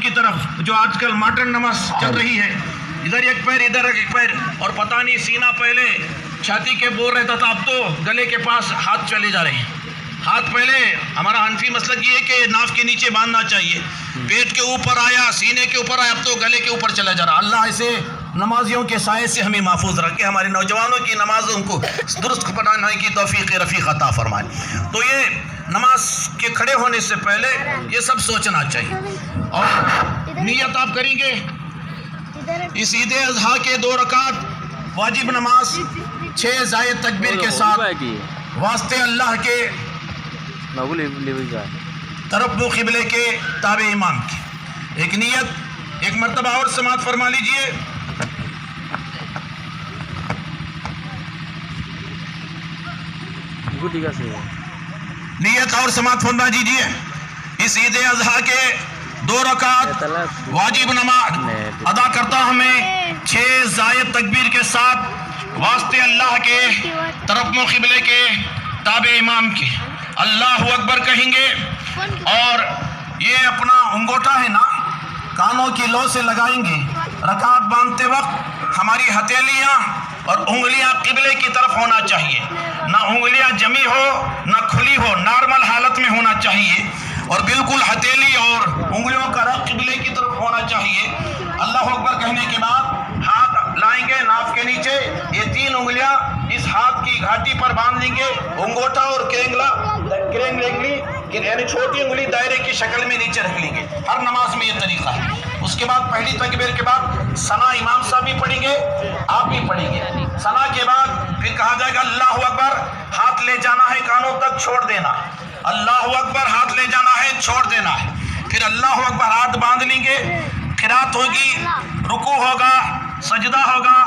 کی طرف جو آج کل ماڈرن نماز چل رہی ہے، ادھر ایک پیر ادھر ایک پیر، اور پتہ نہیں سینہ پہلے چھاتی کے بول رہتا تھا، اب تو گلے کے پاس ہاتھ چلے جا رہے ہیں۔ ہاتھ پہلے ہمارا حنفی مسلک یہ ہے کہ ناف کے نیچے باندھنا چاہیے، پیٹ کے اوپر آیا، سینے کے اوپر آیا، اب تو گلے کے اوپر چلا جا رہا۔ اللہ ایسے نمازیوں کے سائے سے ہمیں محفوظ رکھے، ہمارے نوجوانوں کی نمازوں کو درست پڑھانے کی توفیق رفیق عطا فرمائے۔ تو یہ نماز کے کھڑے ہونے سے پہلے یہ سب سوچنا چاہیے، اور نیت آپ کریں گے اس عید اضحیٰ کے 2 رکعت واجب نماز 6 زائد تکبیر کے ساتھ واسطے اللہ کے طرف و قبلے کے تابع امام کی ایک نیت ایک مرتبہ اور سماعت فرما لیجئے۔ نیت اور سماعت فرما دیجئے، اس عید اضحیٰ کے 2 رکعت واجب نماز ادا کرتا ہوں میں 6 زائد تکبیر کے ساتھ واسطے اللہ کے طرف و قبلے کے تابع امام کی اللہ اکبر کہیں گے، اور یہ اپنا انگوٹھا ہے نا کانوں کی لو سے لگائیں گے۔ رکعت باندھتے وقت ہماری ہتھیلیاں اور انگلیاں قبلے کی طرف ہونا چاہیے، نہ انگلیاں جمی ہو نہ کھلی ہو، نارمل حالت میں ہونا چاہیے، اور بالکل ہتھیلی اور انگلیوں کا رخ قبلے کی طرف ہونا چاہیے۔ اللہ اکبر کہنے کے بعد ہاتھ لائیں گے ناف کے نیچے، یہ 3 انگلیاں اس ہاتھ کی گھاٹی پر باندھ لیں گے، انگوٹھا اور کرینگلی یعنی چھوٹی انگلی دائرے کی شکل میں نیچے رکھ لیں گے۔ ہر نماز میں یہ طریقہ ہے۔ اس کے بعد پہلی تکبیر کے بعد ثنا امام صاحب بھی پڑھیں گے، آپ بھی پڑھیں گے۔ ثنا کے بعد پھر کہا جائے گا اللہ اکبر، ہاتھ لے جانا ہے کانوں تک، چھوڑ دینا ہے۔ اللہ اکبر، ہاتھ لے جانا ہے، چھوڑ دینا ہے۔ پھر اللہ اکبر، ہاتھ باندھ لیں گے، قرات ہوگی، رکوع ہوگا، سجدہ ہوگا،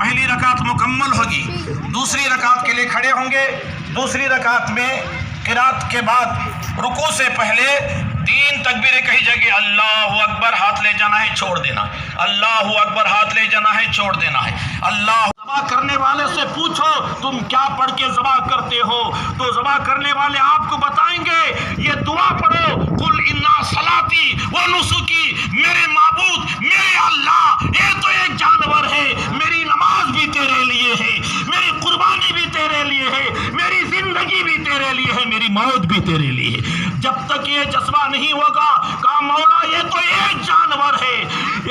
پہلی رکعت مکمل ہوگی۔ دوسری رکعت کے لیے کھڑے ہوں گے۔ دوسری رکعت میں قرات کے بعد رکوع سے پہلے 3 تکبیریں کہی جائے گی، اللہ اکبر، ہاتھ لے جانا ہے، چھوڑ دینا، اللہ اکبر، ہاتھ لے جانا ہے، چھوڑ دینا ہے۔ اللہ ذبح کرنے والے سے پوچھو تم کیا پڑھ کے ذبح کرتے ہو، تو ذبح کرنے والے آپ کو بتائیں گے یہ دعا پڑھو، قل انا صلاتی و نسکی، میرے معبود میرے اللہ، یہ تو ایک جانور ہے، میری نماز بھی تیرے لیے ہے، میری قربانی بھی تیرے لیے ہے، میری زندگی بھی تیرے لیے ہے، میری موت بھی تیرے لیے ہے۔ جب تک یہ جذبہ نہیں ہوگا کہا مولا یہ تو ایک جانور ہے،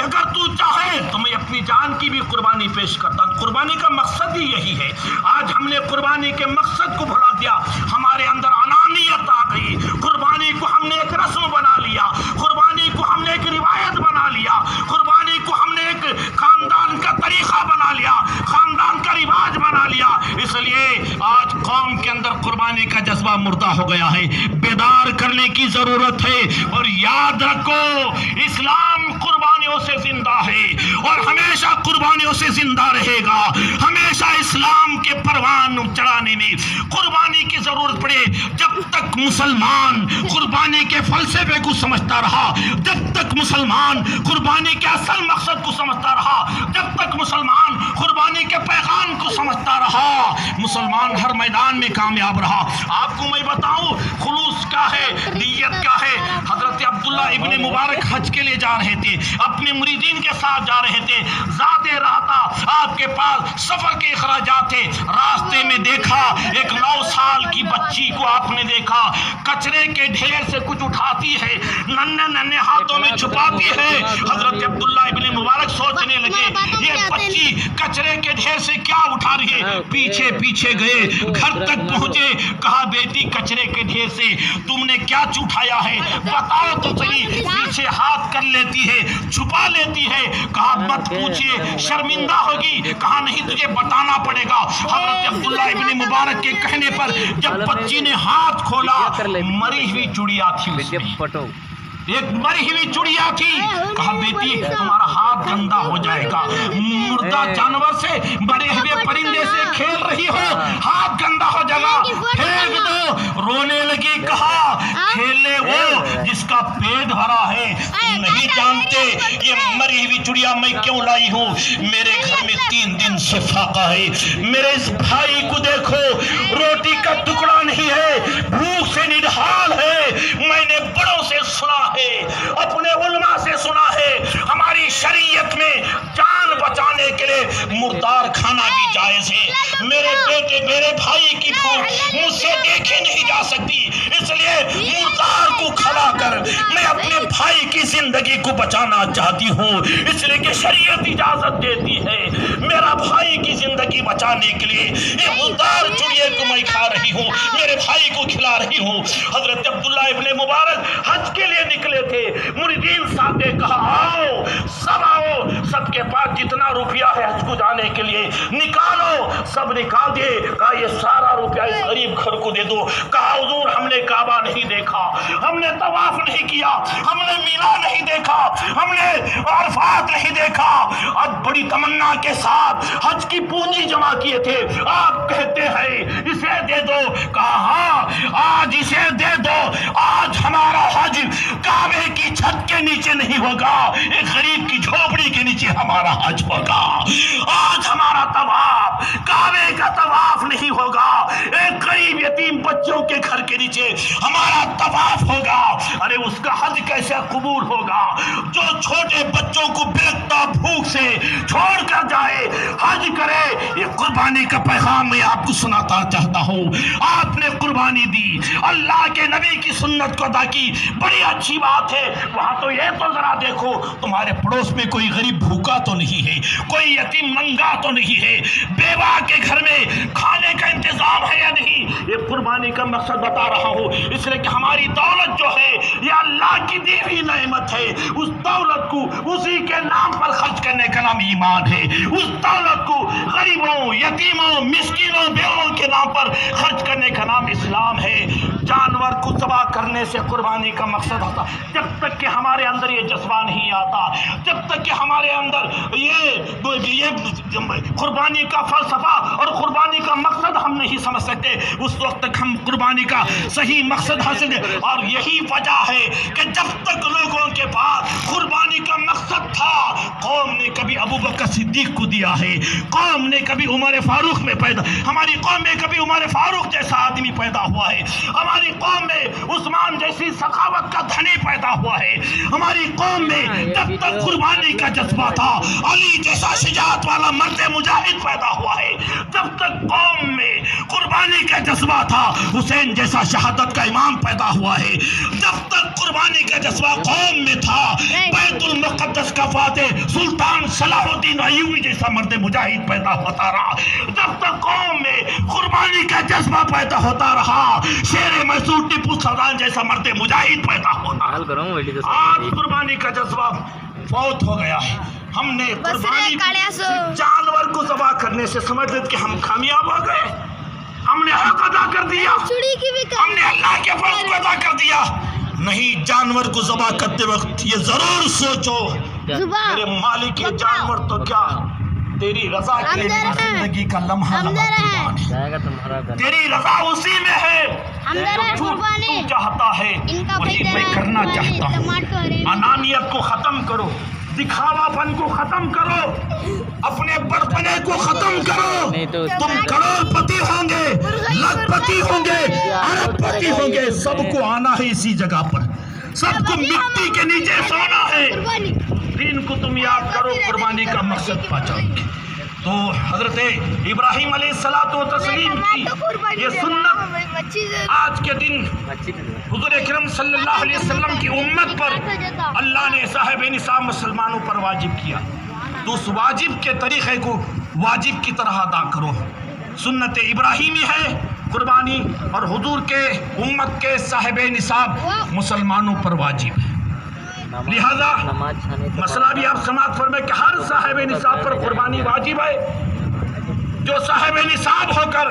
اگر تو چاہے تو میں اپنی جان کی بھی قربانی پیش کرتا ہوں۔ قربانی کا مقصد ہی یہی ہے۔ آج ہم نے قربانی کے مقصد کو بھلا دیا، ہمارے اندر انانیت آ گئی، قربانی کو ہم نے ایک رسم بنا لیا، قربانی کو ہم نے ایک روایت بنا لیا، قربانی کو ہم نے ایک خاندان کا طریقہ بنا لیا، خاندان کا رواج بنا لیا۔ اس لیے آج قوم کے اندر قربانی کا جذبہ مردہ ہو گیا ہے، بیدار کرنے کی ضرورت ہے۔ اور یاد رکھو اسلام قربانیوں سے زندہ ہے اور ہمیشہ قربانیوں سے زندہ رہے گا۔ ہمیشہ اسلام کے پروان چڑھانے میں قربانی کی ضرورت پڑے۔ جب تک مسلمان قربانی کے فلسفے کو سمجھتا رہا، جب تک مسلمان قربانی کے اصل مقصد کو سمجھتا رہا، جب تک مسلمان قربانی کے پیغام کو سمجھتا رہا، مسلمان ہر میدان میں کامیاب رہا۔ آپ کو میں بتاؤں خلوص کیا ہے، نیت کیا ہے۔ حضرت عبداللہ ابن مبارک حج کے لیے جا رہے تھے، اپنے مریدین کے ساتھ جا رہے تھے، ذاتے رہتا آپ کے پاس سفر کے اخراجات تھے۔ راستے میں دیکھا ایک 9 سال کی بچی کو آپ نے دیکھا، کچرے کے ڈھیر سے کچھ اٹھاتی ہے، ننھے ننھے ہاتھوں میں چھپاتی ہے۔ حضرت عبداللہ ابن مبارک سوچنے لگے یہ بچی کچرے کے ڈھیر سے کیا اٹھا رہی ہے۔ پیچھے پیچھے گئے، گھر تک پہنچے، کہا بیٹی کچرے کے ڈھیر سے تم نے کیا اٹھایا ہے، بتاؤ تو صحیح۔ پیچھے ہاتھ کر لیتی ہے، چھپا لیتی ہے۔ کہا مت پوچھئے، شرمندہ ہوگی۔ کہا نہیں تجھے بتانا پڑے گا۔ حضرت عبداللہ ابن مبارک کے کہنے پر جب بچی نے ہاتھ کھولا، مری ہوئی چڑیا تھی اس میں، ایک مری ہوئی چڑیا تھی۔ کہا بیٹی تمہارا ہاتھ گندا ہو جائے گا، مردہ جانور سے مرے ہوئے پرندے سے کھیل رہی ہو، ہاتھ گندا ہو جائے گا، پھینک دو۔ رونے لگی، کہا کھیلے وہ جس کا پیٹ بھرا ہے، تم نہیں جانتے یہ مری ہوئی چڑیا میں کیوں لائی ہوں۔ میرے گھر میں 3 دن سے فاقہ ہے، میرے اس بھائی کو دیکھو روٹی کا ٹکڑا نہیں ہے، بھوک سے نڈھال ہے۔ میں نے بڑوں سے سنا ہے، اپنے علماء سے سنا سکتی، اس لیے مردار کو کھلا کر میں اپنے بھائی کی زندگی کو بچانا چاہتی ہوں، اس لیے کہ شریعت اجازت دیتی ہے میرا بھائی کی زندگی بچانے کے لیے یہ مردار چڑیے کو میں کھا رہی ہوں، میرے بھائی کو کھلا رہی ہوں۔ حضرت عبداللہ ابن مبارک حج کے لیے نکلے تھے، مریدین صاحب نے کہا آؤ، سب کے پاس جتنا روپیہ ہے حج کو جانے کے لیے نکالو، سب نکال دیے، کہا یہ سارا روپیہ اس غریب گھر کو دے دو۔ کہا حضور ہم نے کعبہ نہیں دیکھا، ہم نے طواف نہیں کیا، ہم نے مینا نہیں دیکھا، ہم نے عرفات نہیں دیکھا، اب بڑی تمنا کے ساتھ حج کی پونجی جمع کیے تھے، آپ کہتے ہیں اسے دے دو۔ کہا ہاں آج اسے دے دو، آج ہمارا حج کعبے کی چھت کے نیچے نہیں ہوگا، ایک غریب کی جھوپڑی کے نیچے ہمارا حج ہوگا، آج ہمارا طواف کعبے کا طواف نہیں ہوگا، ایک غریب یتیم بچوں کے گھر کے نیچے ہمارا طواف ہوگا۔ ارے اس کا حج کیسے قبول ہوگا جو چھوٹے بچوں کو بلکتا بھوک سے چھوڑ کر جائے، حج کرے۔ یہ قربانی کا پیغام میں آپ کو سناتا چاہتا ہوں، آپ نے قربانی دی، اللہ کے نبی کی سنت کو ادا کی، بڑی اچھی بات ہے۔ وہاں تو یہ تو ذرا دیکھو تمہارے پڑوس میں کوئی غریب بھوکا تو نہیں ہے، کوئی یتیم ننگا تو نہیں ہے، بیوہ کے گھر میں کھانے کا انتظام ہے یا نہیں، یہ قربانی کا مقصد بتا رہا ہوں۔ اس لیے کہ ہماری دولت جو ہے یہ اللہ کی دی ہوئی نعمت ہے، اس دولت کو اسی کے نام پر خرچ کرنے کا نام ایمان ہے، اس دولت کو غریبوں، یتیموں، مسکینوں، بیووں کے نام پر خرچ کرنے کا نام اسلام ہے۔ جانور کو ذبح کرنے سے قربانی کا مقصد ہوتا، جب تک کہ ہمارے اندر یہ جذبہ نہیں آتا، جب تک کہ ہمارے اندر یہ قربانی کا فلسفہ اور قربانی کا مقصد ہم نہیں سمجھ سکتے، اس وقت تک ہم قربانی کا صحیح مقصد حاصل ہے۔ اور یہی وجہ ہے کہ جب تک لوگوں کے پاس قربانی کا مقصد تھا، قوم نے کبھی ابو بکر صدیق کو دیا ہے، قوم نے کبھی عمر فاروق میں پیدا، ہماری قوم میں کبھی عمر فاروق جیسا آدمی پیدا ہوا ہے، ہماری قوم میں عثمان جیسی سخاوت کا دھنی پیدا ہوا ہے، ہماری قوم میں جب تک قربانی کا جذبہ تھا علی جیسا شجاعت والا مرد مجاہد پیدا ہوا ہے، جب تک قوم میں قربانی کا جذبہ تھا حسین جیسا شہادت کا امام پیدا ہوا ہے، جب تک قربانی کا جذبہ قوم میں تھا بیت المقدس کا فاتح سلطان صلاح الدین ایوبی جیسا مرد مجاہد پیدا ہوتا رہا، جب تک قوم میں قربانی کا جذبہ پیدا ہوتا رہا شیر میسور ٹیپو سلطان جیسا مرد مجاہد پیدا ہوتا۔ آج قربانی کا جذبہ فوت ہو گیا ہے، ہم نے قربانی جانور کو ذبح کرنے سے سمجھ لیتے کہ ہم کامیاب ہو گئے، ہم نے حق ادا کر دیا، ہم نے اللہ کے فرض کو ادا کر دیا۔ نہیں، جانور کو ذبح کرتے وقت یہ ضرور سوچو میرے مالک یہ جانور تو کیا تیری رضا کے لیے زندگی کا لمحہ قربان ہے، تیری رضا اسی میں ہے، جو تو چاہتا ہے وہی میں کرنا چاہتا ہوں۔ انانیت کو ختم کرو، دکھاوا پن کو ختم کرو، اپنے بڑپنے کو ختم کرو، تم کروڑ پتی ہوں گے، لاکھ پتی ہوں گے، ارب پتی ہوں گے، سب کو آنا ہے اسی جگہ پر، سب کو مٹی کے نیچے سونا ہے۔ دین کو تم یاد کرو، قربانی کا مقصد پہچان گے۔ تو حضرت ابراہیم علیہ السلام کی یہ سنت آج کے دن حضور اکرم صلی اللہ علیہ وسلم کی امت پر اللہ نے صاحب نصاب مسلمانوں پر واجب کیا، تو اس واجب کے طریقے کو واجب کی طرح ادا کرو۔ سنت ابراہیمی ہے قربانی، اور حضور کے امت کے صاحب نصاب مسلمانوں پر واجب ہے، لہذا مسئلہ بھی آپ سماعت فرمائے کہ ہر صاحب نصاب پر قربانی واجب ہے۔ جو صاحب نصاب ہو کر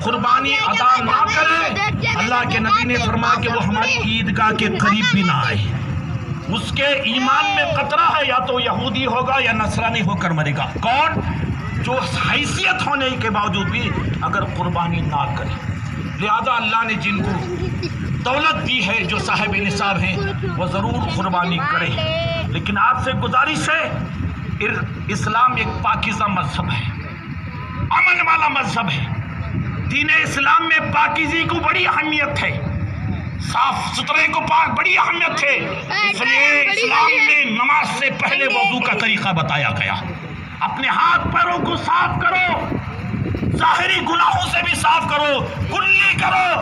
قربانی ادا نہ کرے، اللہ کے نبی نے فرمایا کہ وہ ہماری عیدگاہ کے قریب بھی نہ آئے، اس کے ایمان میں قطرہ ہے، یا تو یہودی ہوگا یا نصرانی ہو کر مرے گا۔ کون؟ جو حیثیت ہونے کے باوجود بھی اگر قربانی نہ کرے۔ لہذا اللہ نے جن کو دولت دی ہے، جو صاحب نصاب ہیں، وہ ضرور قربانی کریں، لیکن آپ سے گزارش ہے، اسلام ایک پاکیزہ مذہب ہے، امن والا مذہب ہے، دین اسلام میں پاکیزی کو بڑی اہمیت ہے، صاف ستھرے کو پاک بڑی اہمیت ہے، اس لیے اسلام میں نماز سے پہلے وضو کا طریقہ بتایا گیا۔ اپنے ہاتھ پیروں کو صاف کرو، ظاہری گناہوں سے بھی صاف کرو، کلی کرو،